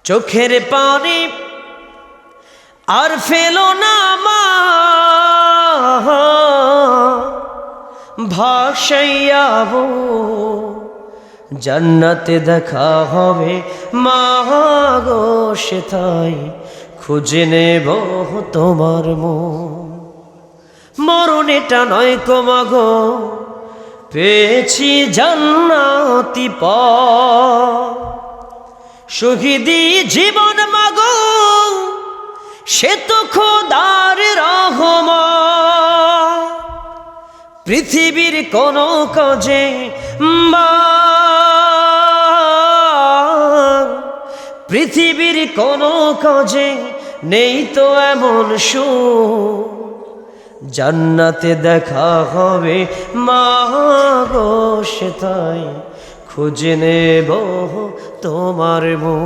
চোখের পানি আর ফেলো না মা, ভাসাইয়াবো জান্নাতে দেখা হবে মা গো, সেথায় খুঁজে নেব তোমার মন। মরণেটা নয় গো মাগো, পেয়েছি জান্নাতি পথ। শহীদি জীবন মাগো, সে তো খোদার রহমত। পৃথিবীর কোন কাজে পৃথিবীর কোন কাজে নেই তো এমন সুখ, জান্নাতে দেখা হবে মা গো, সেথায় খুঁজে নেব তোমার মন।